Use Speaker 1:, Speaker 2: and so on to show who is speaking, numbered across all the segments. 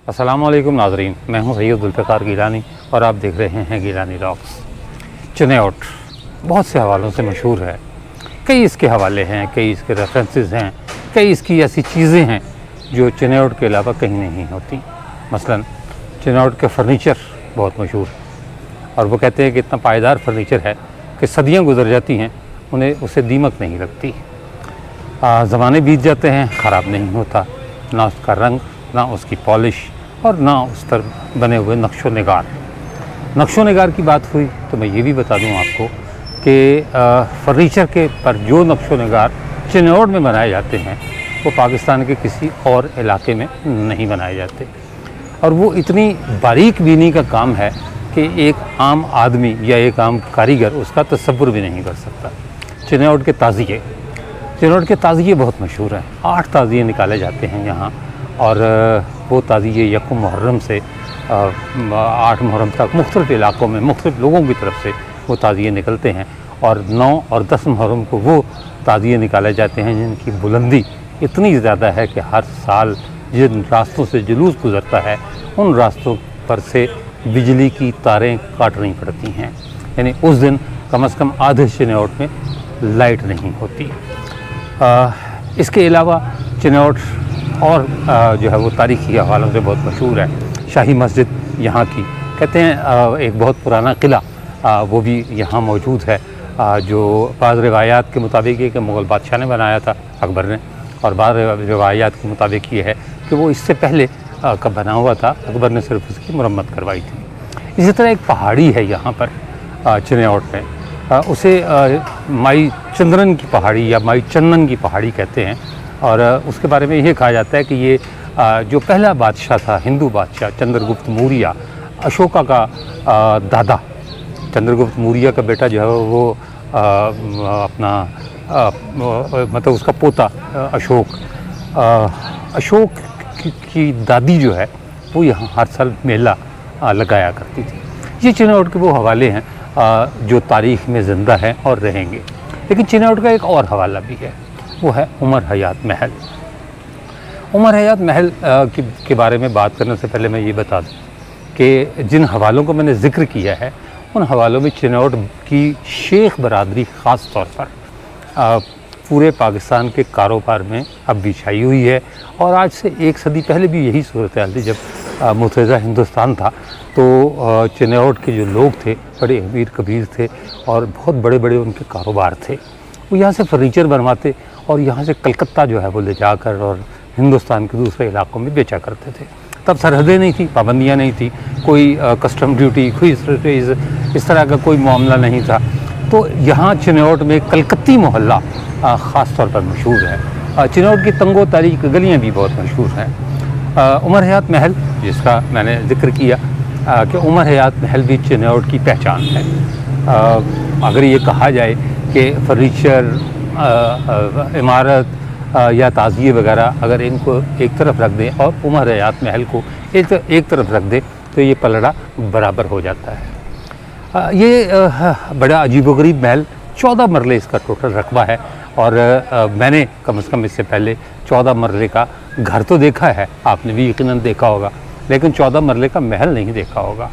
Speaker 1: अस्सलाम वालेकुम नाज़रीन, मैं हूं सैयद जुल्फ़िकार गिलानी और आप देख रहे हैं गिलानी व्लॉग्स। चिनाउट बहुत से हवालों से मशहूर है। कई इसके हवाले हैं, कई इसके रेफरेंसेस हैं, कई इसकी ऐसी चीज़ें हैं जो चिनाउट के अलावा कहीं नहीं होती। मसलन चिनाउट के फ़र्नीचर बहुत मशहूर है और वो कहते हैं कि इतना पायदार फ़र्नीचर है कि सदियाँ गुजर जाती हैं, उन्हें उसे दीमक नहीं लगती। ज़माने बीत जाते हैं, ख़राब नहीं होता, ना उसका रंग, ना उसकी पॉलिश और ना उस पर बने हुए नक्शो निगार की बात हुई तो मैं ये भी बता दूं आपको कि फ़र्नीचर के पर जो नक्शो निगार चिनाउट में बनाए जाते हैं वो पाकिस्तान के किसी और इलाके में नहीं बनाए जाते। और वो इतनी बारीक बीनी का काम है कि एक आम आदमी या एक आम कारीगर उसका तसव्वुर भी नहीं कर सकता। चिनाउट के ताज़िए बहुत मशहूर हैं। 8 ताज़िए निकाले जाते हैं यहाँ और वो ताज़िए यकम मुहर्रम से 8 मुहर्रम तक मुख्तलिफ़ इलाक़ों में मुख्तलिफ़ लोगों की तरफ से वो ताज़िए निकलते हैं और 9 और 10 मुहर्रम को वो ताज़िए निकाले जाते हैं जिनकी बुलंदी इतनी ज़्यादा है कि हर साल जिन रास्तों से जुलूस गुज़रता है उन रास्तों पर से बिजली की तारें काटनी पड़ती हैं। यानी उस दिन कम से कम आधे चिनाउट में लाइट नहीं होती। इसके अलावा चिनाउट और जो है वो तारीख़ी हवालों से बहुत मशहूर है। शाही मस्जिद यहाँ की, कहते हैं एक बहुत पुराना किला वो भी यहाँ मौजूद है, जो बाज़ रिवायात के मुताबिक है कि मुग़ल बादशाह ने बनाया था, अकबर ने, और बाज़ रिवायात के मुताबिक ये है कि वो इससे पहले का बना हुआ था, अकबर ने सिर्फ उसकी मरम्मत करवाई थी। इसी तरह एक पहाड़ी है यहाँ पर चिनाउट में, उसे माई चंद्रन की पहाड़ी या माई चंदन की पहाड़ी कहते हैं और उसके बारे में ये कहा जाता है कि ये जो पहला बादशाह था, हिंदू बादशाह चंद्रगुप्त मौर्य, अशोका का दादा, चंद्रगुप्त मौर्य का बेटा जो है वो अपना मतलब उसका पोता अशोक की दादी जो है वो यहाँ हर साल मेला लगाया करती थी। ये चिनाउट के वो हवाले हैं जो तारीख़ में ज़िंदा हैं और रहेंगे। लेकिन चिनाउट का एक और हवाला भी है, वो है उमर हयात महल। उमर हयात महल के बारे में बात करने से पहले मैं ये बता दूं कि जिन हवालों को मैंने ज़िक्र किया है उन हवालों में चिनाउट की शेख बरादरी ख़ास तौर पर पूरे पाकिस्तान के कारोबार में अब भी छाई हुई है। और आज से 1 सदी पहले भी यही सूरत हाल थी। जब मुतहदा हिंदुस्तान था तो चिनाउट के जो लोग थे बड़े अमीर कबीर थे और बहुत बड़े बड़े उनके कारोबार थे। वो यहाँ से फ़र्नीचर बनवाते और यहाँ से कलकत्ता जो है वो ले जाकर और हिंदुस्तान के दूसरे इलाक़ों में बेचा करते थे। तब सरहदें नहीं थी, पाबंदियाँ नहीं थी, कोई कस्टम ड्यूटी, कोई इस तरह का कोई मामला नहीं था। तो यहाँ चिनाउट में कलकत्ती मोहल्ला ख़ास तौर पर मशहूर है। चिनाउट की तंगो तारीख गलियाँ भी बहुत मशहूर हैं। उमर हयात महल जिसका मैंने ज़िक्र किया कि उमर हयात महल भी चिनाउट की पहचान है। अगर ये कहा जाए कि फ़र्नीचर, इमारत या ताज़िए वगैरह अगर इनको एक तरफ रख दें और उमर हयात महल को एक तरफ रख दें तो ये पलड़ा बराबर हो जाता है। ये बड़ा अजीबोगरीब महल, 14 मरले इसका टोटल रकबा है और मैंने कम से कम इससे पहले 14 मरले का घर तो देखा है, आपने भी यकीनन देखा होगा, लेकिन 14 मरले का महल नहीं देखा होगा।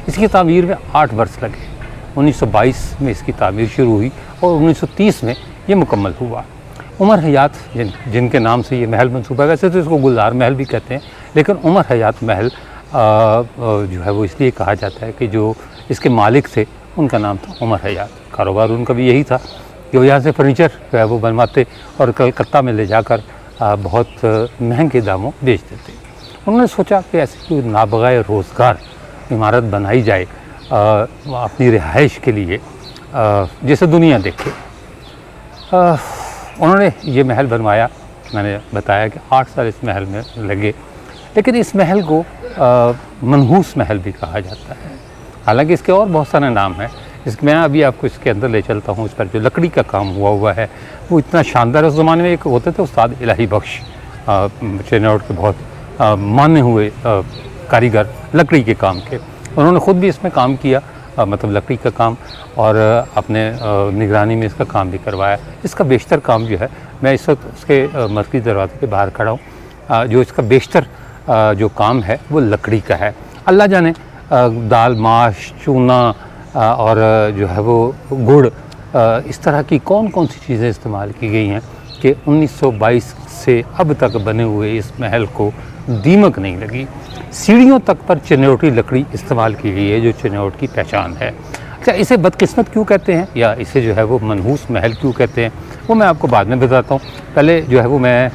Speaker 1: इसकी तामीर में 8 वर्ष लगे। 1922 में इसकी तामीर शुरू हुई और 1930 में ये मुकम्मल हुआ। उमर हयात जिनके नाम से ये महल मंसूब है, वैसे तो इसको गुलजार महल भी कहते हैं, लेकिन उमर हयात महल जो है वो इसलिए कहा जाता है कि जो इसके मालिक थे उनका नाम था उमर हयात। कारोबार उनका भी यही था कि वो यहाँ से फ़र्नीचर जो है वो बनवाते और कलकत्ता में ले जाकर बहुत महंगे दामों बेच देते। उन्होंने सोचा कि ऐसी कोई नाबगाए रोज़गार इमारत बनाई जाए अपनी रिहाइश के लिए जिसे दुनिया देखे। उन्होंने ये महल बनवाया। मैंने बताया कि 8 साल इस महल में लगे, लेकिन इस महल को मनहूस महल भी कहा जाता है। हालांकि इसके और बहुत सारे नाम हैं। मैं अभी आपको इसके अंदर ले चलता हूँ। इस पर जो लकड़ी का काम हुआ है वो इतना शानदार है। उस ज़माने में एक होते थे उस्ताद इलाही बख्श, चिनाउट के बहुत माने हुए कारीगर लकड़ी के काम के। उन्होंने ख़ुद भी इसमें काम किया, मतलब लकड़ी का काम, और अपने निगरानी में इसका काम भी करवाया। इसका बेशतर काम जो है, मैं इस वक्त उसके मरकज़ी दरवाजे के बाहर खड़ा हूँ, जो इसका बेशतर जो काम है वो लकड़ी का है। अल्लाह जाने दाल, माश, चूना और जो है वो गुड़, इस तरह की कौन कौन सी चीज़ें इस्तेमाल की गई हैं कि 1922 से अब तक बने हुए इस महल को दीमक नहीं लगी। सीढ़ियों तक पर चिनाउटी लकड़ी इस्तेमाल की गई है, जो चिनाउट की पहचान है। अच्छा, इसे बदकिस्मत क्यों कहते हैं या इसे जो है वो मनहूस महल क्यों कहते हैं, वो मैं आपको बाद में बताता हूँ। पहले जो है वो मैं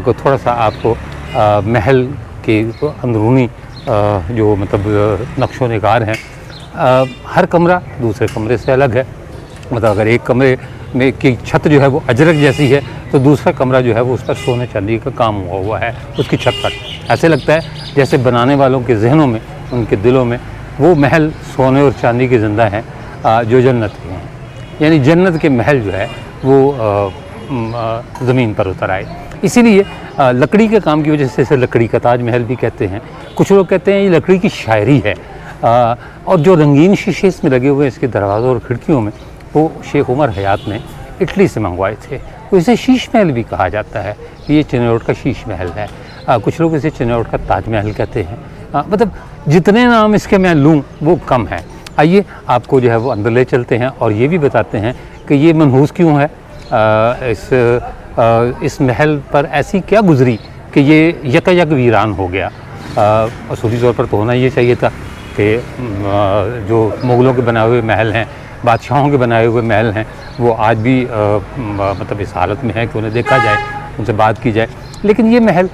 Speaker 1: को थोड़ा सा आपको महल के अंदरूनी जो मतलब नक्शो निगार हैं, हर कमरा दूसरे कमरे से अलग है। मतलब अगर एक कमरे में की छत जो है वो अजरक जैसी है तो दूसरा कमरा जो है वो उस पर सोने चांदी का काम हुआ है उसकी छत पर। ऐसे लगता है जैसे बनाने वालों के जहनों में, उनके दिलों में वो महल सोने और चांदी के ज़िंदा हैं जो जन्नत के हैं, यानी जन्नत के महल जो है वो ज़मीन पर उतर आए। इसीलिए लकड़ी के काम की वजह से इसे लकड़ी का ताजमहल भी कहते हैं। कुछ लोग कहते हैं ये लकड़ी की शायरी है। और जो रंगीन शीशे इसमें लगे हुए हैं इसके दरवाज़ों और खिड़कियों में, वो शेख उमर हयात ने इटली से मंगवाए थे। तो इसे शीश महल भी कहा जाता है, ये चिनाउट का शीश महल है। कुछ लोग इसे चिनाउट का ताजमहल कहते हैं। मतलब जितने नाम इसके मैं लूँ वो कम है। आइए आपको जो है वो अंदर ले चलते हैं और ये भी बताते हैं कि ये मनहूस क्यों है। इस महल पर ऐसी क्या गुजरी कि ये यकायक वीरान हो गया। असूली तौर पर तो होना ये चाहिए था कि जो मुग़लों के बनाए हुए महल हैं, बादशाहों के बनाए हुए महल हैं, वो आज भी मतलब इस हालत में है कि उन्हें देखा जाए, उनसे बात की जाए। लेकिन ये महल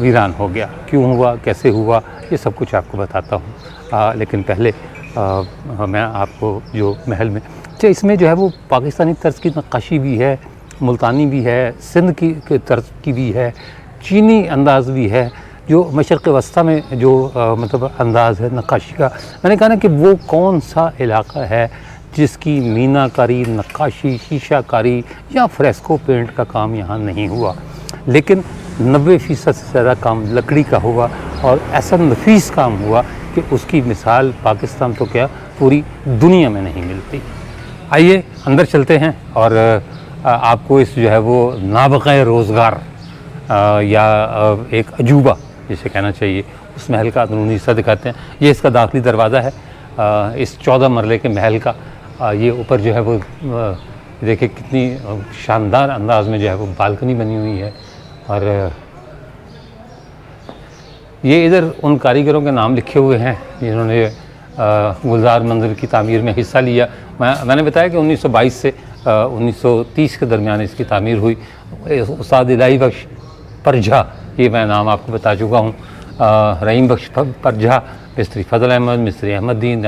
Speaker 1: वीरान हो गया, क्यों हुआ, कैसे हुआ, ये सब कुछ आपको बताता हूँ। लेकिन पहले मैं आपको जो महल में, अच्छा इसमें जो है वो पाकिस्तानी तर्ज की नक्काशी भी है, मुल्तानी भी है, सिंध की तर्ज की भी है, चीनी अंदाज़ भी है, जो मशरक़ वस्ता में जो मतलब अंदाज़ है नक्काशी का। मैंने कहा ना कि वो कौन सा इलाका है जिसकी मीनाकारी, नक्काशी, शीशाकारी या फ्रेस्को पेंट का काम यहाँ नहीं हुआ। लेकिन 90% से ज़्यादा काम लकड़ी का हुआ और ऐसा नफीस काम हुआ कि उसकी मिसाल पाकिस्तान तो क्या पूरी दुनिया में नहीं मिलती। आइए अंदर चलते हैं और आपको इस जो है वो नाबग़े रोज़गार या एक अजूबा जिसे कहना चाहिए, उस महल का अंदरूनी हिस्सा दिखाते हैं। ये इसका दाखिली दरवाज़ा है इस 14 मरले के महल का। ये ऊपर जो है वो देखिए कितनी शानदार अंदाज में जो है वो बालकनी बनी हुई है। और ये इधर उन कारीगरों के नाम लिखे हुए हैं जिन्होंने गुलजार मंदिर की तामीर में हिस्सा लिया। मैंने बताया कि 1922 से 1930 के दरमियान इसकी तामीर हुई। उस्ताद इलाही बख्श परझा, ये मैं नाम आपको बता चुका हूँ, रहीम बख्श परझा, मिस्त्री फजल अहमद, मिस्त्री अहमदीन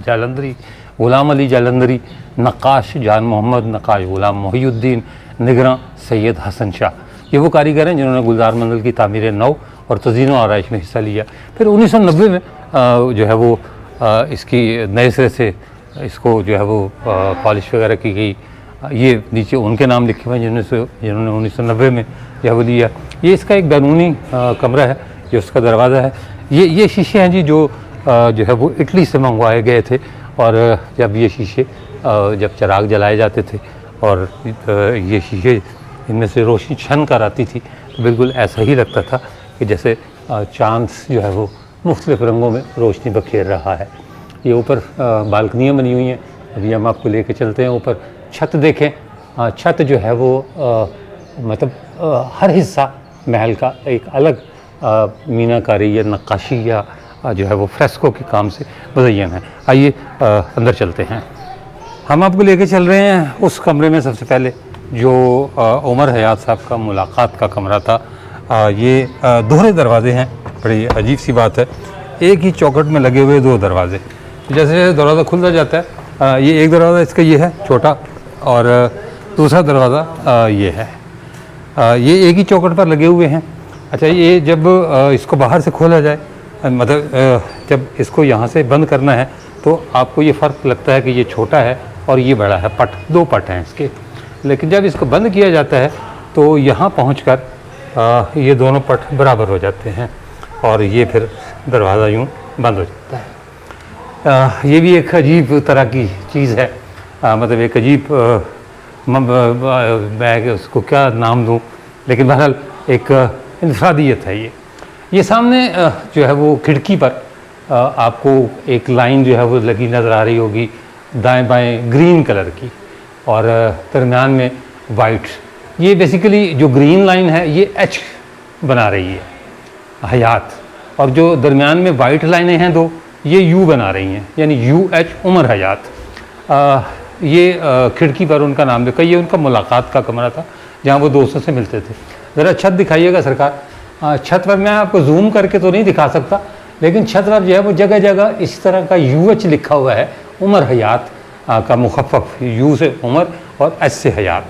Speaker 1: जालंधरी, ग़ुलाम अली जालंधरी, नक्काश जान मोहम्मद, नक्काश ग़ुलाम मोहिउद्दीन, निगरां सैयद हसन शाह, ये वो कारीगर हैं जिन्होंने गुलजार मंदिर की तामीर नौ और तज़ीन आराइश में हिस्सा लिया। फिर 1990 में जो है वो इसकी नए सिरे से इसको जो है वो पॉलिश वगैरह की गई। ये नीचे उनके नाम लिखे हुए हैं जिन्होंने 1990 में यह वो लिया। ये इसका एक बैरूनी कमरा है, ये उसका दरवाज़ा है। ये शीशे हैं जी जो है वो इटली से मंगवाए गए थे। और जब ये शीशे जब चिराग जलाए जाते थे और ये शीशे इनमें से रोशनी छन कर आती थी तो बिल्कुल ऐसा ही लगता था कि जैसे चाँद जो है वो मुख्तलिफ़ रंगों में रोशनी बखेर रहा है। ये ऊपर बालकनियाँ बनी हुई हैं, अभी हम आपको लेके चलते हैं ऊपर। छत देखें, छत जो है वो मतलब हर हिस्सा महल का एक अलग मीनाकारी या नक्काशी या जो है वो फ्रेस्को के काम से मुज़य्यन है। आइए अंदर चलते हैं। हम आपको लेके चल रहे हैं उस कमरे में। सबसे पहले जो उमर हयात साहब का मुलाकात का कमरा था, ये दोहरे दरवाजे हैं। बड़ी अजीब सी बात है, एक ही चौखट में लगे हुए दो दरवाजे। जैसे दरवाज़ा खुलता जाता है, ये एक दरवाज़ा इसका ये है छोटा और दूसरा दरवाज़ा ये है। ये एक ही चौखट पर लगे हुए हैं। अच्छा, ये जब इसको बाहर से खोला जाए, मतलब जब इसको यहाँ से बंद करना है तो आपको ये फ़र्क लगता है कि ये छोटा है और ये बड़ा है। पट, दो पट हैं इसके। लेकिन जब इसको बंद किया जाता है तो यहाँ पहुँचकर ये दोनों पट बराबर हो जाते हैं और ये फिर दरवाज़ा यूँ बंद हो जाता है। ये भी एक अजीब तरह की चीज़ है, मतलब एक अजीब मैं उसको क्या नाम दूँ, लेकिन बहरहाल एक इंफरादियत है ये। ये सामने जो है वो खिड़की पर आपको एक लाइन जो है वो लगी नज़र आ रही होगी, दाएं बाएं ग्रीन कलर की, और दरमियान में वाइट। ये बेसिकली जो ग्रीन लाइन है ये एच बना रही है, हयात, और जो दरमियान में वाइट लाइनें हैं दो, ये यू बना रही हैं, यानी यू एच उमर हयात। ये खिड़की पर उनका नाम लिखा, ये उनका मुलाकात का कमरा था जहाँ वो दोस्तों से मिलते थे। ज़रा छत दिखाइएगा सरकार। छत पर मैं आपको जूम करके तो नहीं दिखा सकता, लेकिन छत पर जो है वो जगह जगह इस तरह का यू एच लिखा हुआ है, उमर हयात का मुखफ़फ़, यू से उमर और एच से हयात।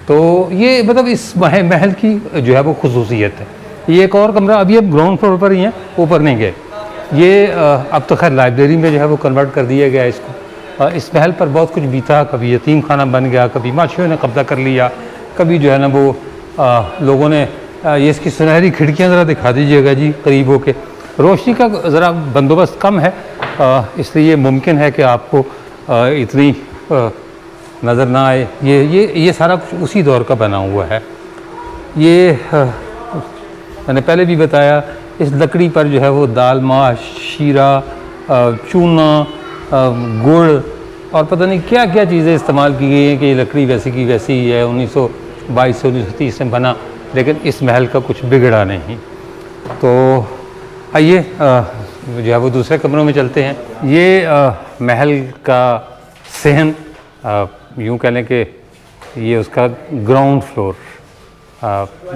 Speaker 1: तो ये मतलब इस महल की जो है वो खुसूसियत है। ये एक और कमरा, अभी अब ग्राउंड फ्लोर पर ही है, ऊपर नहीं गए। ये अब तो खैर लाइब्रेरी में जो है वो कन्वर्ट कर दिया गया है इसको। इस महल पर बहुत कुछ बीता, कभी यतीम खाना बन गया, कभी माछियों ने कब्जा कर लिया, कभी जो है ना वो लोगों ने ये इसकी सुनहरी खिड़कियाँ ज़रा दिखा दीजिएगा जी करीब होके। रोशनी का ज़रा बंदोबस्त कम है, इसलिए मुमकिन है कि आपको इतनी नज़र ना आए। ये सारा कुछ उसी दौर का बना हुआ है। ये मैंने पहले भी बताया, इस लकड़ी पर जो है वो दाल, माश, शीरा, चूना, गुड़ और पता नहीं क्या क्या चीज़ें इस्तेमाल की गई हैं कि ये लकड़ी वैसी की वैसी ही है। 1922 से 1930 में बना, लेकिन इस महल का कुछ बिगड़ा नहीं। तो आइए जो है वो दूसरे कमरों में चलते हैं। ये महल का सहन, यूँ कह लें कि ये उसका ग्राउंड फ्लोर,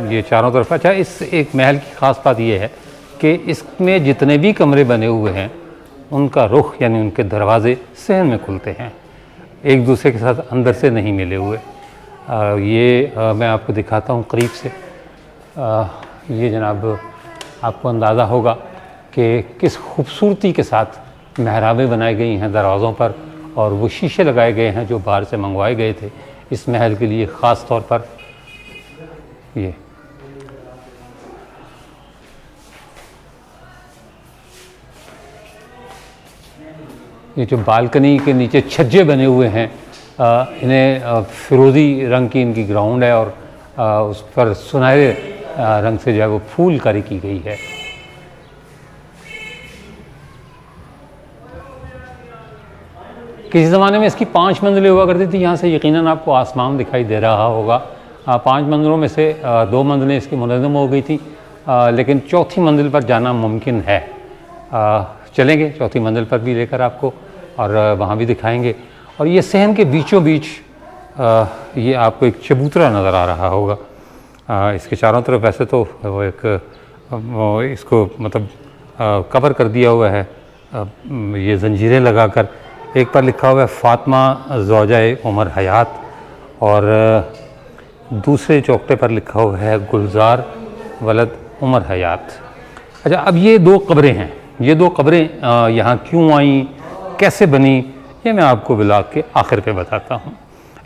Speaker 1: ये चारों तरफ। अच्छा, इस एक महल की ख़ास बात ये है कि इसमें जितने भी कमरे बने हुए हैं उनका रुख यानी उनके दरवाज़े सहन में खुलते हैं, एक दूसरे के साथ अंदर से नहीं मिले हुए। मैं आपको दिखाता हूँ करीब से। ये जनाब आपको अंदाज़ा होगा कि किस खूबसूरती के साथ महराबें बनाई गई हैं दरवाज़ों पर, और वो शीशे लगाए गए हैं जो बाहर से मंगवाए गए थे इस महल के लिए ख़ास तौर पर। ये जो बालकनी के नीचे छज्जे बने हुए हैं, इन्हें फिरोज़ी रंग की इनकी ग्राउंड है, और उस पर सुनहरे रंग से जो है वो फूलकारी की गई है। किसी ज़माने में इसकी 5 मंजिलें हुआ करती थी। यहाँ से यकीनन आपको आसमान दिखाई दे रहा होगा। 5 मंजिलों में से 2 मंजिलें इसकी मुनज़्ज़म हो गई थी, लेकिन चौथी मंजिल पर जाना मुमकिन है। चलेंगे चौथी मंजिल पर भी लेकर आपको, और वहाँ भी दिखाएंगे। और ये सहन के बीचों बीच ये आपको एक चबूतरा नज़र आ रहा होगा। इसके चारों तरफ वैसे तो वो इसको मतलब कवर कर दिया हुआ है ये ज़ंजीरें लगाकर। एक पर लिखा हुआ है फ़ातिमा ज़ौजाए उमर हयात, और दूसरे चौकटे पर लिखा हुआ है गुलजार वलद उमर हयात। अच्छा, अब ये 2 कब्रें हैं। ये 2 कब्रें यहाँ क्यों आईं, कैसे बनी, ये मैं आपको ब्लॉग के आखिर पे बताता हूँ।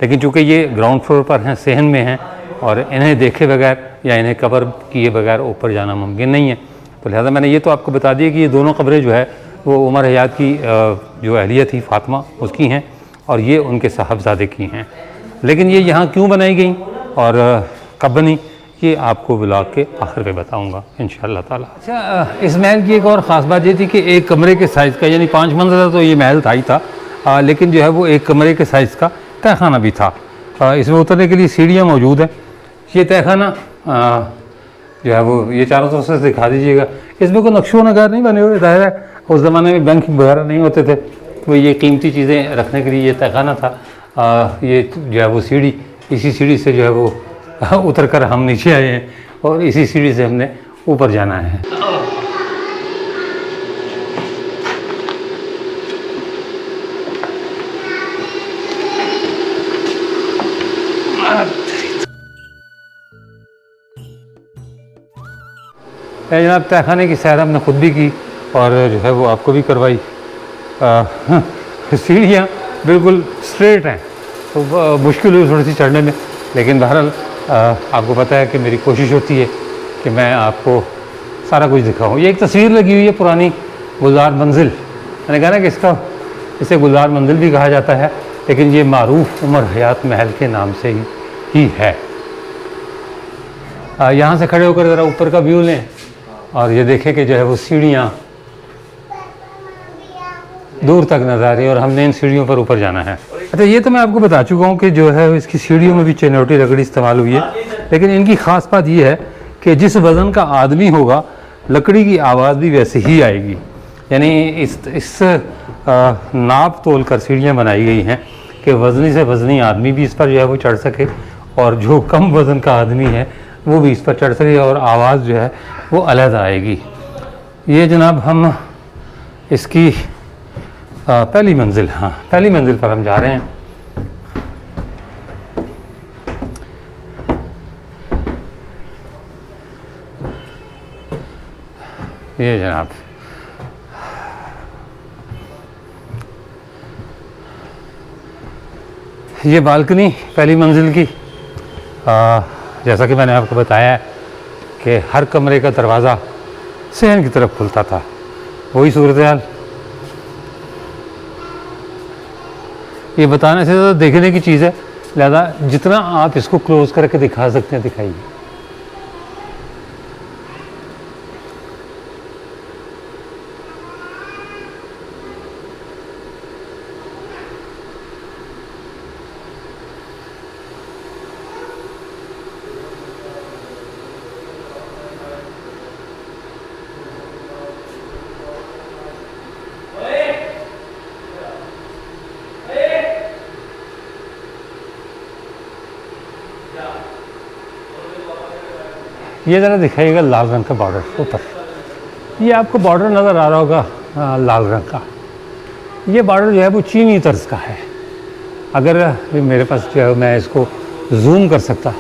Speaker 1: लेकिन चूँकि ये ग्राउंड फ्लोर पर हैं, सहन में हैं, और इन्हें देखे बगैर या इन्हें कवर किए बगैर ऊपर जाना मुमकिन नहीं है, तो लिहाजा मैंने ये तो आपको बता दिया कि ये दोनों कब्रें जो है वो उमर हयात की जो अहलिया थी फ़ातिमा, उसकी हैं, और ये उनके साहबजादे की हैं। लेकिन ये यहाँ क्यों बनाई गई और कब बनी, ये आपको ब्लॉग के आखिर पे बताऊंगा इंशाअल्लाह ताला। अच्छा, इस महल की एक और ख़ास बात ये थी कि एक कमरे के साइज़ का, यानी 5 मंजिला तो ये महल था ही था, लेकिन जो है वो एक कमरे के साइज़ का तहखाना भी था। इसमें उतरने के लिए सीढ़ियाँ मौजूद हैं। ये तहखाना जो है वो ये चारों तरफ से दिखा दीजिएगा। इसमें कोई नक्शो नगार नहीं बने हुए, ज़ाहिर है उस ज़माने में बैंक वगैरह नहीं होते थे, तो ये कीमती चीज़ें रखने के लिए ये तहखाना था। ये जो है वो सीढ़ी, इसी सीढ़ी से जो है वो उतर कर हम नीचे आए हैं, और इसी सीढ़ी से हमने ऊपर जाना है। जनाब, तहखाने की सैर हमने खुद भी की और जो है वो आपको भी करवाई। सीढ़ियाँ बिल्कुल स्ट्रेट हैं, तो मुश्किल हुई थोड़ी सी चढ़ने में, लेकिन बहरहाल आपको पता है कि मेरी कोशिश होती है कि मैं आपको सारा कुछ दिखाऊं। ये एक तस्वीर लगी हुई है पुरानी, गुलजार मंजिल। मैंने कहा ना कि इसे गुलजार मंजिल भी कहा जाता है, लेकिन ये मारूफ उमर हयात महल के नाम से ही है। यहाँ से खड़े होकर ज़रा ऊपर का व्यू लें, और ये देखें कि जो है वो सीढ़ियाँ दूर तक नजर आ रही है और हमने इन सीढ़ियों पर ऊपर जाना है। अच्छा, ये तो मैं आपको बता चुका हूँ कि जो है इसकी सीढ़ियों में भी चिनौटी लकड़ी इस्तेमाल हुई है, लेकिन इनकी ख़ास बात ये है कि जिस वज़न का आदमी होगा लकड़ी की आवाज़ भी वैसे ही आएगी। यानी इस नाप तोल कर सीढ़ियाँ बनाई गई हैं कि वज़नी से वज़नी आदमी भी इस पर जो है वो चढ़ सके और जो कम वज़न का आदमी है वो भी इस पर चढ़ सके और आवाज़ जो है वो अलग आएगी। ये जनाब हम इसकी पहली मंजिल, हाँ पहली मंजिल पर हम जा रहे हैं। ये जनाब ये बालकनी पहली मंजिल की, जैसा कि मैंने आपको बताया है कि हर कमरे का दरवाज़ा सहन की तरफ खुलता था, वही सूरत हाल। ये बताने से ज़्यादा देखने की चीज़ है, लिहाजा जितना आप इसको क्लोज करके दिखा सकते हैं दिखाइए। ये ज़रा दिखाइएगा लाल रंग का बॉर्डर ऊपर, ये आपको बॉर्डर नज़र आ रहा होगा लाल रंग का। ये बॉर्डर जो है वो चीनी तर्ज का है। अगर मेरे पास जो है मैं इसको जूम कर सकता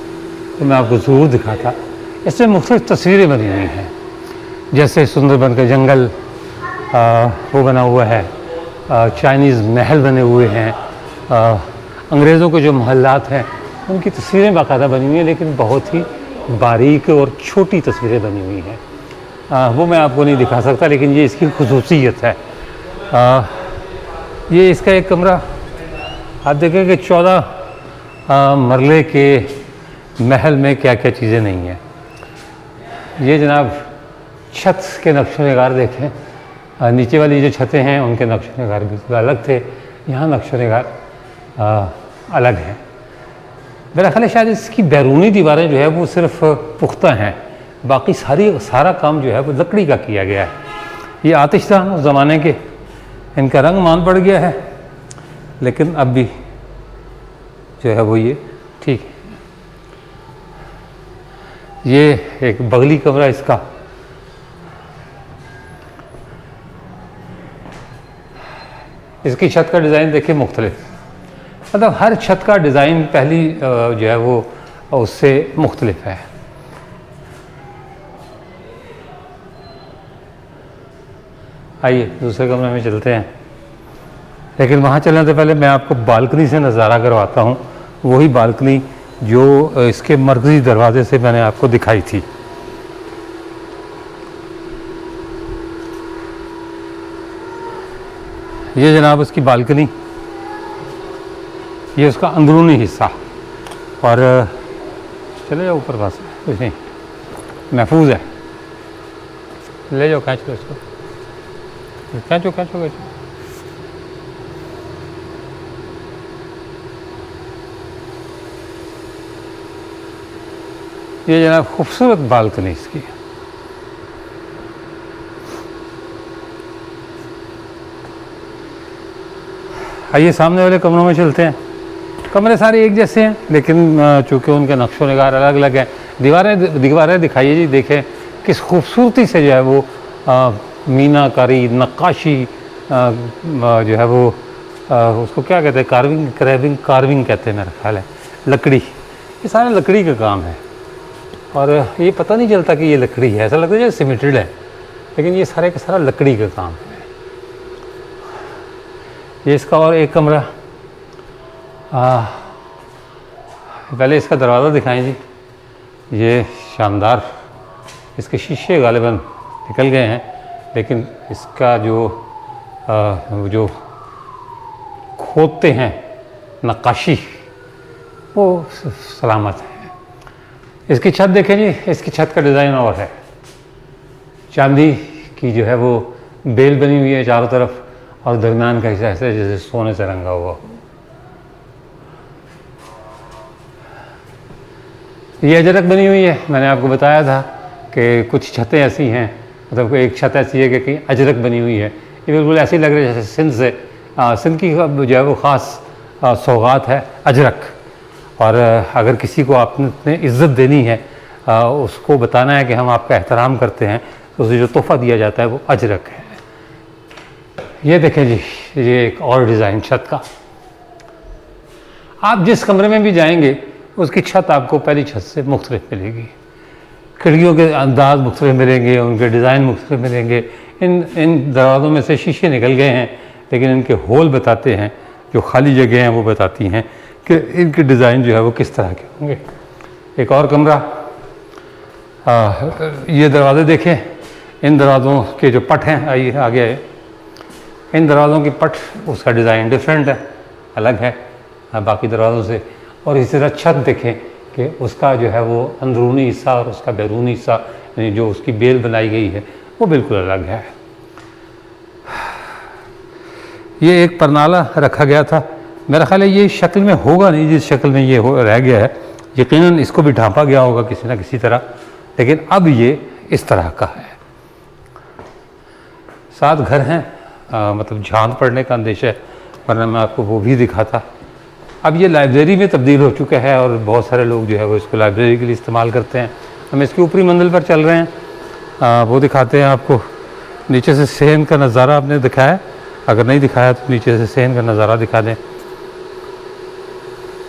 Speaker 1: तो मैं आपको ज़रूर दिखाता। इसमें मुख्तलिफ़ तस्वीरें बनी हुई हैं, जैसे सुंदरबन का जंगल वो बना हुआ है, चाइनीज़ महल बने हुए हैं, अंग्रेज़ों के जो महल्लात हैं उनकी तस्वीरें बाकायदा बनी हुई हैं, लेकिन बहुत ही बारीक और छोटी तस्वीरें बनी हुई हैं। वो मैं आपको नहीं दिखा सकता, लेकिन ये इसकी खुसूसियत है। ये इसका एक कमरा आप देखें कि 14 मरले के महल में क्या क्या चीज़ें नहीं हैं। ये जनाब छत के नक्शो नगार देखें, नीचे वाली जो छतें हैं उनके नक्शो नगार बिल्कुल अलग थे, यहाँ नक्शो नगार अलग हैं। मेरा ख्याल है शायद इसकी बैरूनी दीवारें जो है वो सिर्फ पुख्ता हैं, बाकी सारा काम जो है वो लकड़ी का किया गया है। ये आतिशदान उस ज़माने के, इनका रंग मान पड़ गया है, लेकिन अब भी जो है वो ये ठीक है। ये एक बगली कमरा इसका, इसकी छत का डिज़ाइन देखिए मुख्तलिफ, मतलब हर छत का डिज़ाइन पहली जो है वो उससे मुख्तलिफ है। आइए दूसरे कमरे में चलते हैं, लेकिन वहाँ चलने से पहले मैं आपको बालकनी से नज़ारा करवाता हूँ, वही बालकनी जो इसके मरकज़ी दरवाजे से मैंने आपको दिखाई थी। ये जनाब उसकी बालकनी, ये उसका अंदरूनी हिस्सा, और चले जाओ ऊपर पास, कुछ नहीं, महफूज है, ले जाओ, खींच लो इसको, खींचो खींचो खींचो। ये जनाब खूबसूरत बालकनी इसकी। आइए सामने वाले कमरों में चलते हैं। कमरे सारे एक जैसे हैं, लेकिन चूँकि उनके नक्शो नगार अलग अलग हैं। दीवारें दिखाइए जी, देखें किस खूबसूरती से जो है वो मीनाकारी नक्काशी जो है वो उसको क्या कहते हैं, कार्विंग कहते हैं मेरा ख्याल है, लकड़ी, ये सारा लकड़ी का काम है। और ये पता नहीं चलता कि ये लकड़ी है, ऐसा लगता है जैसे सीमेंटेड है, लेकिन ये सारे का सारा लकड़ी का काम है। ये इसका और एक कमरा, पहले इसका दरवाज़ा दिखाएं जी। ये शानदार, इसके शीशे गालिबन निकल गए हैं, लेकिन इसका जो खोदते हैं नक्काशी वो सलामत है। इसकी छत देखें जी, इसकी छत का डिज़ाइन और है, चांदी की जो है वो बेल बनी हुई है चारों तरफ, और दरमियान का हिस्सा ऐसा है जैसे सोने से रंगा हुआ। ये अजरक बनी हुई है। मैंने आपको बताया था कि कुछ छतें ऐसी हैं, मतलब एक छत ऐसी है कि कहीं अजरक बनी हुई है। ये बिल्कुल ऐसी लग रही है जैसे सिंध की जो है वो ख़ास सौगात है अजरक। और अगर किसी को आपने इज़्ज़त देनी है, उसको बताना है कि हम आपका एहतराम करते हैं, तो उसे जो तोहफ़ा दिया जाता है वो अजरक है। ये देखें जी, ये एक और डिज़ाइन छत का। आप जिस कमरे में भी जाएंगे उसकी छत आपको पहली छत से मुख्तलिफ मिलेगी। खिड़कियों के अंदाज मुख्तलिफ मिलेंगे, उनके डिज़ाइन मुख्तलिफ मिलेंगे। इन दरवाज़ों में से शीशे निकल गए हैं, लेकिन इनके होल बताते हैं, जो खाली जगह हैं वो बताती हैं कि इनके डिज़ाइन जो है वो किस तरह के होंगे। एक और कमरा, ये दरवाज़े देखें। इन दरवाज़ों के जो पट हैं, आइए आगे आए, इन दरवाज़ों की पट, उसका डिज़ाइन डिफरेंट है, अलग है बाकी दरवाज़ों से। और इसी तरह छत देखें कि उसका जो है वो अंदरूनी हिस्सा और उसका बैरूनी हिस्सा, यानी जो उसकी बेल बनाई गई है, वो बिल्कुल अलग है। ये एक परनाला रखा गया था, मेरा ख्याल है ये शक्ल में होगा नहीं जिस शक्ल में ये रह गया है, यकीनन इसको भी ढांपा गया होगा किसी ना किसी तरह, लेकिन अब ये इस तरह का है। 7 घर हैं, मतलब झांद पड़ने का अंदेशा है, वरना मैं आपको वो भी दिखाता। अब ये लाइब्रेरी में तब्दील हो चुका है और बहुत सारे लोग जो है वो इसको लाइब्रेरी के लिए इस्तेमाल करते हैं। हम इसकी ऊपरी मंजिल पर चल रहे हैं, वो दिखाते हैं आपको। नीचे से सहन का नज़ारा आपने दिखाया, अगर नहीं दिखाया तो नीचे से सहन का नज़ारा दिखा दें।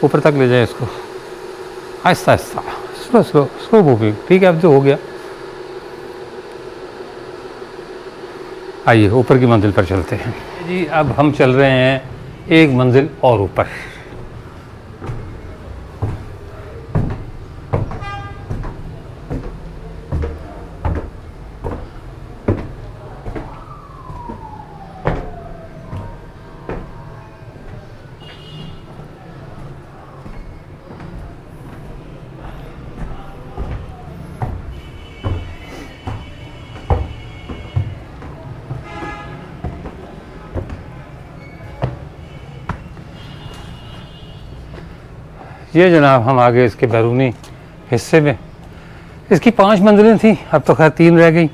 Speaker 1: ऊपर तक ले जाए इसको, Aahista Aahista, slow slow slow moving. ठीक है, अब तो हो गया। आइए ऊपर की मंजिल पर चलते हैं जी। अब हम चल रहे हैं एक मंजिल और ऊपर। ये जनाब हम आगे इसके बैरूनी हिस्से में, इसकी 5 मंजिलें थी, अब तो खैर 3 रह गई।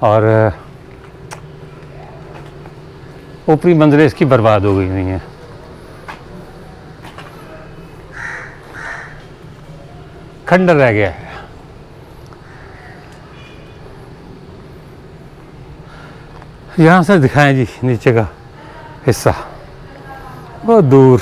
Speaker 1: और ऊपरी मंजिलें इसकी बर्बाद हो गई हुई हैं। खंडर रह गया है। यहाँ से दिखाएं जी नीचे का हिस्सा, बहुत दूर।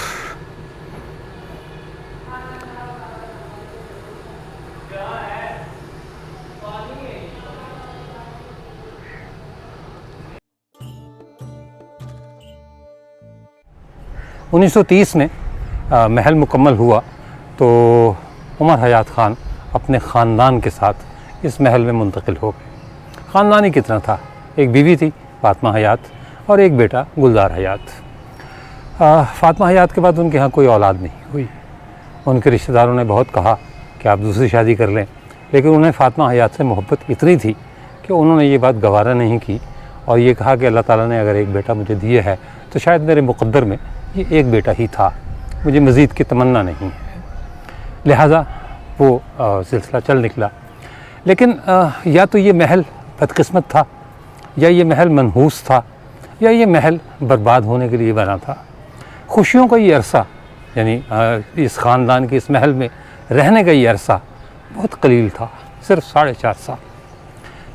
Speaker 1: उन्नीस 1930 में महल मुकम्मल हुआ तो उमर हयात ख़ान अपने ख़ानदान के साथ इस महल में मुंतकिल हो गए। ख़ानदान ही कितना था, एक बीवी थी फ़ातिमा हयात और एक बेटा गुलजार हयात। फ़ातिमा हयात के बाद उनके यहाँ कोई औलाद नहीं हुई। उनके रिश्तेदारों ने बहुत कहा कि आप दूसरी शादी कर लें, लेकिन उन्हें फ़ातिमा हयात से मोहब्बत इतनी थी कि उन्होंने ये बात गवारा नहीं की और ये कहा कि अल्लाह ताला ने अगर एक बेटा मुझे दिया है तो शायद मेरे मुक़द्दर में ये एक बेटा ही था, मुझे मज़ीद की तमन्ना नहीं है। लिहाजा वो सिलसिला चल निकला। लेकिन या तो ये महल बदकिस्मत था, या ये महल मनहूस था, या ये महल बर्बाद होने के लिए बना था। खुशियों का ये अरसा, यानी इस ख़ानदान के इस महल में रहने का ये अरसा बहुत कलील था, सिर्फ 4.5 साल।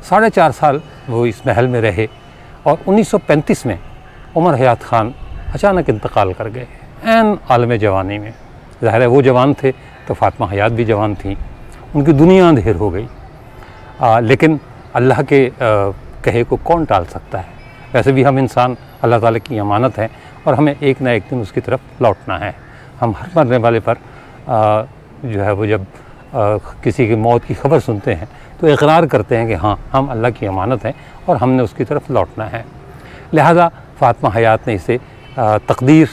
Speaker 1: 4.5 साल वो इस महल में रहे और 1935 में उमर हयात ख़ान अचानक इंतकाल कर गए, ऐन आलम जवानी में। ज़ाहिर है वो जवान थे तो फ़ातिमा हयात भी जवान थी, उनकी दुनिया अंधेर हो गई। लेकिन अल्लाह के कहे को कौन टाल सकता है। वैसे भी हम इंसान अल्लाह ताला की अमानत हैं और हमें एक ना एक दिन उसकी तरफ लौटना है। हम हर मरने वाले पर जो है वो जब किसी की मौत की खबर सुनते हैं तो इकरार करते हैं कि हाँ, हम अल्लाह की अमानत हैं और हमने उसकी तरफ लौटना है। लिहाजा फ़ातिमा हयात ने इसे तकदीर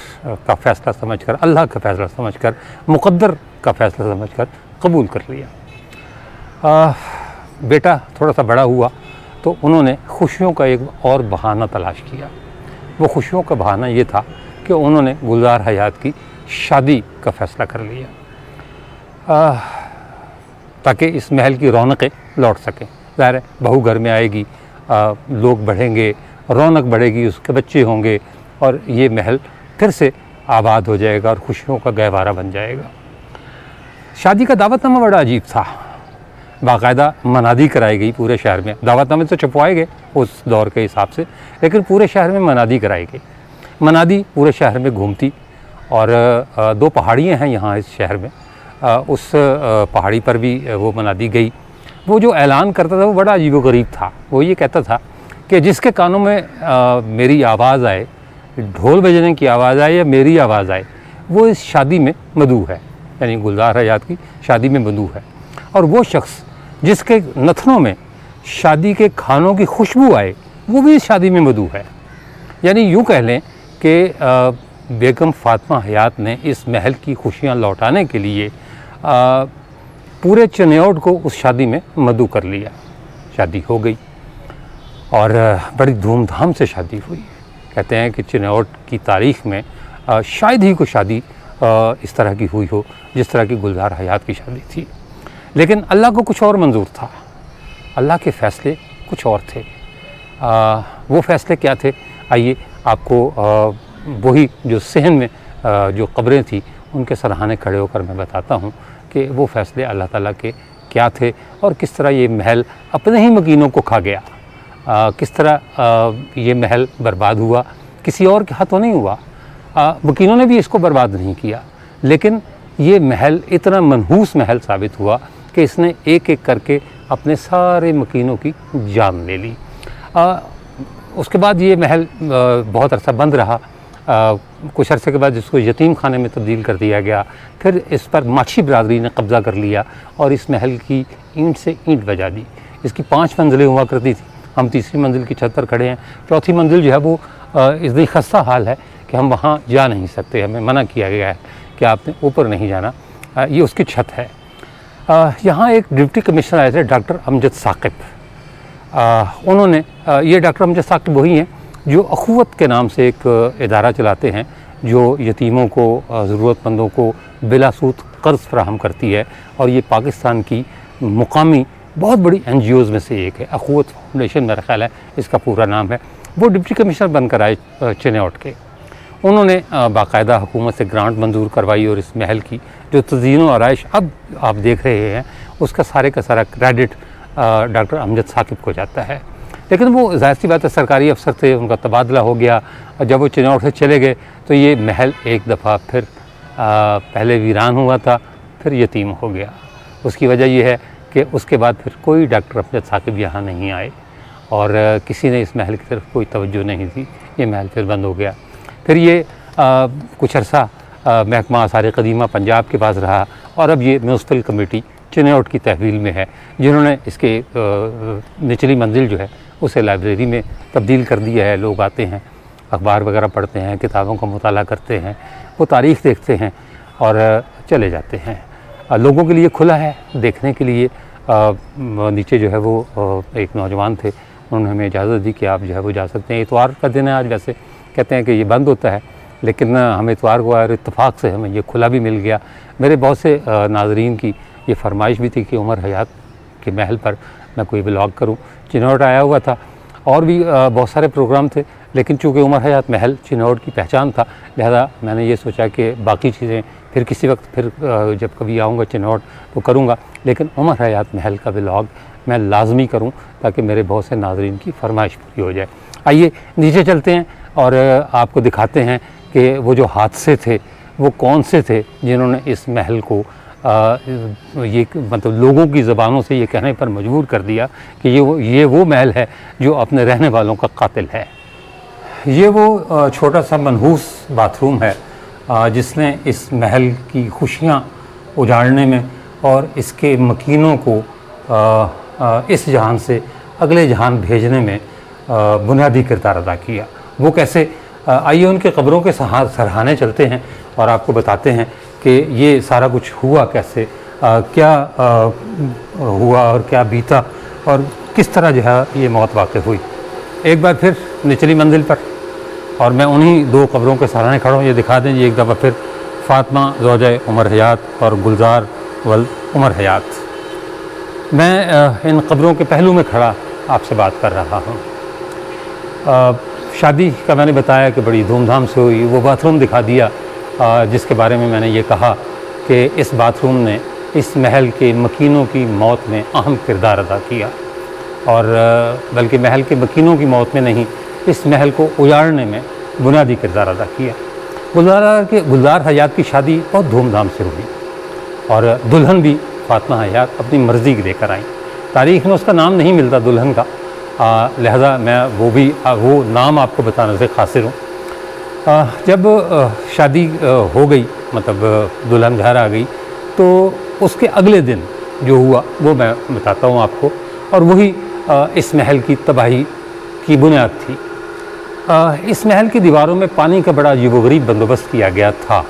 Speaker 1: का फ़ैसला समझकर, अल्लाह का फ़ैसला समझकर, मुक़द्दर का फ़ैसला समझकर कबूल कर लिया। बेटा थोड़ा सा बड़ा हुआ तो उन्होंने खुशियों का एक और बहाना तलाश किया। वो खुशियों का बहाना ये था कि उन्होंने गुलजार हयात की शादी का फ़ैसला कर लिया ताकि इस महल की रौनकें लौट सकें। ज़ाहिर है बहू घर में आएगी, लोग बढ़ेंगे, रौनक बढ़ेगी, उसके बच्चे होंगे और ये महल फिर से आबाद हो जाएगा और खुशियों का गहवारा बन जाएगा। शादी का दावतनामा बड़ा अजीब था। बाकायदा मनादी कराई गई पूरे शहर में। दावतनामे तो छपवाए गए उस दौर के हिसाब से, लेकिन पूरे शहर में मनादी कराई गई। मनादी पूरे शहर में घूमती और 2 पहाड़ियाँ हैं यहाँ इस शहर में, उस पहाड़ी पर भी वो मनादी गई। वो जो ऐलान करता था वो बड़ा अजीबोगरीब था। वो ये कहता था कि जिसके कानों में मेरी आवाज़ आए, ढोल बजने की आवाज़ आए या मेरी आवाज़ आए, वो इस शादी में मदऊ है। यानी गुलजार हयात की शादी में मदऊ है। और वो शख्स जिसके नथनों में शादी के खानों की खुशबू आए, वो भी इस शादी में मदऊ है। यानी यूँ कह लें कि बेगम फ़ातिमा हयात ने इस महल की खुशियाँ लौटाने के लिए पूरे चिन्योट को उस शादी में मदऊ कर लिया। शादी हो गई और बड़ी धूमधाम से शादी हुई। कहते हैं कि चिन्योट की तारीख़ में शायद ही कोई शादी इस तरह की हुई हो जिस तरह की गुलजार हयात की शादी थी। लेकिन अल्लाह को कुछ और मंजूर था। अल्लाह के फ़ैसले कुछ और थे। वो फ़ैसले क्या थे, आइए आपको वही जो सहन में जो कब्रें थी उनके सरहाने खड़े होकर मैं बताता हूँ कि वो फ़ैसले अल्लाह ताला के क्या थे और किस तरह ये महल अपने ही मकीनों को खा गया। किस तरह ये महल बर्बाद हुआ, किसी और के हाथों नहीं हुआ। मकीनों ने भी इसको बर्बाद नहीं किया, लेकिन ये महल इतना मनहूस महल साबित हुआ कि इसने एक एक करके अपने सारे मकीनों की जान ले ली। उसके बाद ये महल बहुत अरसा बंद रहा। कुछ अरसे के बाद इसको यतीम खाने में तब्दील कर दिया गया। फिर इस पर माछी बरादरी ने कब्ज़ा कर लिया और इस महल की ईंट से ईंट बजा दी। इसकी 5 मंजिलें हुआ करती थी। हम तीसरी मंजिल की छत पर खड़े हैं। चौथी मंजिल जो है वो इतनी खस्ता हाल है कि हम वहाँ जा नहीं सकते। हमें मना किया गया है कि आपने ऊपर नहीं जाना। ये उसकी छत है। यहाँ एक डिप्टी कमिश्नर आए थे, डॉक्टर अमजद साकिब। उन्होंने ये डॉक्टर अमजद साकिब वही हैं जो अखुवत के नाम से एक इदारा चलाते हैं जो यतीमों को, ज़रूरतमंदों को बिलासूद कर्ज़ फराहम करती है। और ये पाकिस्तान की मुकामी बहुत बड़ी NGOs में से एक है। अखुवत फाउंडेशन मेरा ख़्याल है इसका पूरा नाम है। वो डिप्टी कमिश्नर बनकर आए चिन्योट के। उन्होंने बाकायदा हुकूमत से ग्रांट मंजूर करवाई और इस महल की जो तज़ीन व आराइश अब आप देख रहे हैं उसका सारे का सारा क्रेडिट डॉक्टर अमजद साकिब को जाता है। लेकिन वो ज़ाहिर सी बात है सरकारी अफसर थे, उनका तबादला हो गया और जब वो चिन्योट से चले गए तो ये महल एक दफ़ा फिर पहले वीरान हुआ था, फिर यतीम हो गया। उसकी वजह यह है कि उसके बाद फिर कोई डॉक्टर अमजद साकिब यहाँ नहीं आए और किसी ने इस महल की तरफ कोई तवज्जो नहीं दी। ये महल फिर बंद हो गया। फिर ये कुछ अरसा महकमा आसार क़दीमा पंजाब के पास रहा और अब ये म्यूनसिपल कमेटी चिन्योट की तहवील में है, जिन्होंने इसके निचली मंजिल जो है उसे लाइब्रेरी में तब्दील कर दिया है। लोग आते हैं, अखबार वगैरह पढ़ते हैं, किताबों का मुताला करते हैं, वो तारीख़ देखते हैं और चले जाते हैं। लोगों के लिए खुला है देखने के लिए। नीचे जो है वो एक नौजवान थे, उन्होंने हमें इजाज़त दी कि आप जो है वो जा सकते हैं। इतवार का दिन है आज, वैसे कहते हैं कि ये बंद होता है, लेकिन हमें इतवार को और इत्तफाक से हमें ये खुला भी मिल गया। मेरे बहुत से नाज़रीन की ये फरमाइश भी थी कि उमर हयात के महल पर मैं कोई व्लॉग करूं। चिन्योट आया हुआ था और भी बहुत सारे प्रोग्राम थे, लेकिन चूँकि उमर हयात महल चिन्योट की पहचान था, लिहाजा मैंने ये सोचा कि बाकी चीज़ें फिर किसी वक्त फिर जब कभी आऊँगा चिन्योट तो करूँगा, लेकिन उमर हयात महल का व्लॉग मैं लाजमी करूँ ताकि मेरे बहुत से नाज़रीन की फरमाइश पूरी हो जाए। आइए नीचे चलते हैं और आपको दिखाते हैं कि वो जो हादसे थे वो कौन से थे जिन्होंने इस महल को ये मतलब लोगों की ज़बानों से ये कहने पर मजबूर कर दिया कि ये वो महल है जो अपने रहने वालों का कातिल है। ये वो छोटा सा मनहूस बाथरूम है जिसने इस महल की खुशियाँ उजाड़ने में और इसके मकीनों को इस जहान से अगले जहान भेजने में बुनियादी किरदार अदा किया। वो कैसे, आइए उनके कब्रों के सरहाने चलते हैं और आपको बताते हैं कि ये सारा कुछ हुआ कैसे, क्या हुआ और क्या बीता और किस तरह जो है ये मौत वाक़ हुई। एक बार फिर निचली मंजिल पर, और मैं उन्हीं दो कब्रों के सराहने खड़ा हूँ। ये दिखा दें जी एक दफ़ा फिर, फ़ातिमा ज़ौजा उमर हयात और गुलजार वल उमर हयात। मैं इन कब्रों के पहलू में खड़ा आपसे बात कर रहा हूँ। शादी का मैंने बताया कि बड़ी धूमधाम से हुई। वो बाथरूम दिखा दिया जिसके बारे में मैंने ये कहा कि इस बाथरूम ने इस महल के मकीनों की मौत में अहम किरदार अदा किया, और बल्कि महल के मकीनों की मौत में नहीं, इस महल को उजाड़ने में बुनियादी किरदार अदा किया। गुलजार हयात की शादी बहुत धूमधाम से हुई, और दुल्हन भी फ़ातिमा हयात अपनी मर्ज़ी की लेकर आई। तारीख़ में उसका नाम नहीं मिलता दुल्हन का, लिहाजा मैं वो नाम आपको बताने से क़ासिर हूँ। जब शादी हो गई, मतलब दुल्हन घर आ गई, तो उसके अगले दिन जो हुआ वो मैं बताता हूँ आपको, और वही इस महल की तबाही की बुनियाद थी। इस महल की दीवारों में पानी का बड़ा अजीबोगरीब बंदोबस्त किया गया था।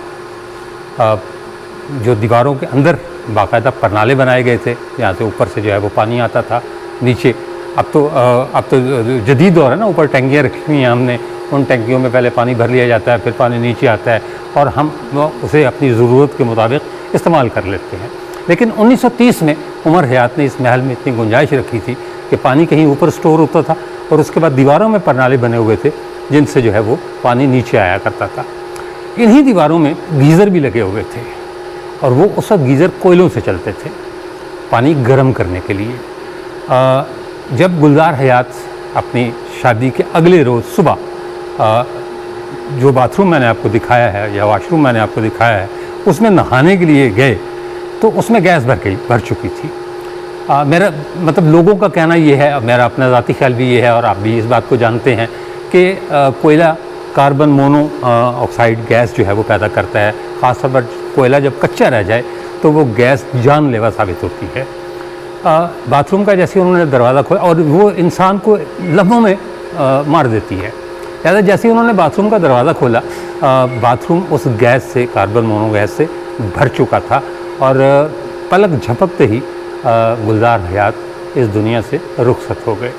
Speaker 1: जो दीवारों के अंदर बाकायदा परनाले बनाए गए थे, यहाँ से ऊपर से जो है वो पानी आता था नीचे। अब तो जदीद दौर है ना, ऊपर टंकियाँ रखी हुई हैं हमने, उन टंकियों में पहले पानी भर लिया जाता है, फिर पानी नीचे आता है और हम उसे अपनी ज़रूरत के मुताबिक इस्तेमाल कर लेते हैं। लेकिन 1930 में उमर हयात ने इस महल में इतनी गुंजाइश रखी थी कि पानी कहीं ऊपर स्टोर होता था, और उसके बाद दीवारों में परनाले बने हुए थे जिनसे जो है वो पानी नीचे आया करता था। इन्हीं दीवारों में गीज़र भी लगे हुए थे, और वो उस वक्त गीज़र कोयलों से चलते थे पानी गर्म करने के लिए। जब गुलजार हयात अपनी शादी के अगले रोज़ सुबह जो बाथरूम मैंने आपको दिखाया है या वॉशरूम मैंने आपको दिखाया है उसमें नहाने के लिए गए, तो उसमें गैस भर चुकी थी। मेरा मतलब लोगों का कहना ये है, मेरा अपना ज़ाती ख्याल भी ये है, और आप भी इस बात को जानते हैं कि कोयला कार्बन मोनो ऑक्साइड गैस जो है वो पैदा करता है। ख़ासतौर पर कोयला जब कच्चा रह जाए तो वो गैस जानलेवा साबित होती है। बाथरूम का जैसे उन्होंने दरवाज़ा खोला, और वो इंसान को लम्हों में मार देती है। लिहाजा जैसे ही उन्होंने बाथरूम का दरवाज़ा खोला, बाथरूम उस गैस से, कार्बन मोनो गैस से भर चुका था, और पलक झपकते ही गुलजार हयात इस दुनिया से रुखसत हो गए।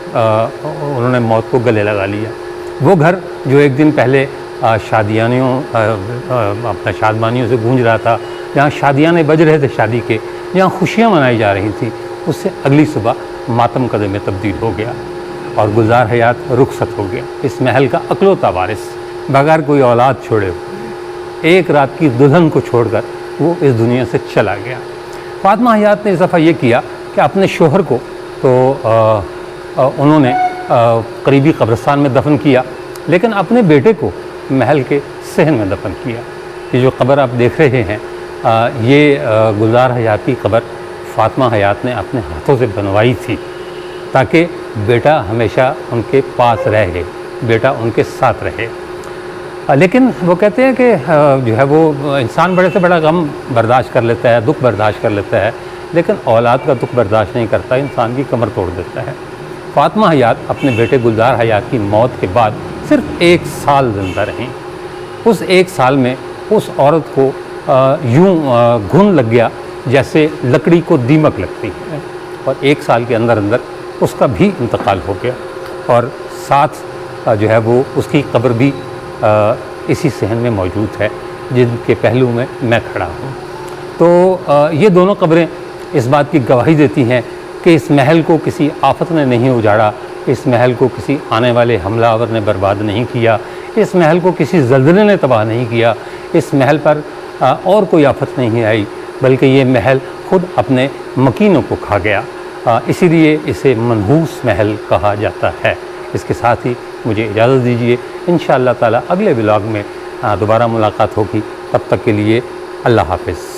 Speaker 1: उन्होंने मौत को गले लगा लिया। वो घर जो एक दिन पहले अपना शादमानियों से गूंज रहा था, जहाँ शादियाने बज रहे थे शादी के, जहाँ खुशियाँ मनाई जा रही थी, उससे अगली सुबह मातम कदे में तब्दील हो गया, और गुलजार हयात रुखसत हो गया। इस महल का अकलौता वारिस, बगैर कोई औलाद छोड़े, एक रात की दुल्हन को छोड़कर वो इस दुनिया से चला गया। फ़ातिमा हयात ने इस दफ़ा ये किया कि अपने शोहर को तो उन्होंने करीबी कब्रिस्तान में दफन किया, लेकिन अपने बेटे को महल के सहन में दफन किया। ये जो कब्र आप देख रहे हैं, ये गुलजार हयात की कब्र फ़ातिमा हयात ने अपने हाथों से बनवाई थी, ताकि बेटा हमेशा उनके पास रहे, बेटा उनके साथ रहे। लेकिन वो कहते हैं कि जो है वो इंसान बड़े से बड़ा गम बर्दाश्त कर लेता है, दुख बर्दाश्त कर लेता है, लेकिन औलाद का दुख बर्दाश्त नहीं करता, इंसान की कमर तोड़ देता है। फ़ातिमा हयात अपने बेटे गुलजार हयात की मौत के बाद सिर्फ 1 साल ज़िंदा रहीं। उस 1 साल में उस औरत को यूँ घुन लग गया जैसे लकड़ी को दीमक लगती है, और 1 साल के अंदर अंदर उसका भी इंतकाल हो गया, और साथ जो है वो उसकी कब्र भी इसी सहन में मौजूद है जिनके पहलू में मैं खड़ा हूँ। तो ये दोनों कब्रें इस बात की गवाही देती हैं कि इस महल को किसी आफत ने नहीं उजाड़ा, इस महल को किसी आने वाले हमलावर ने बर्बाद नहीं किया, इस महल को किसी ज़ल्ज़ले ने तबाह नहीं किया, इस महल पर और कोई आफत नहीं आई, बल्कि ये महल ख़ुद अपने मकीनों को खा गया। इसीलिए इसे मनहूस महल कहा जाता है। इसके साथ ही मुझे इजाज़त दीजिए, इंशाअल्लाह ताला अगले व्लॉग में दोबारा मुलाकात होगी। तब तक के लिए अल्लाह हाफ़िज़।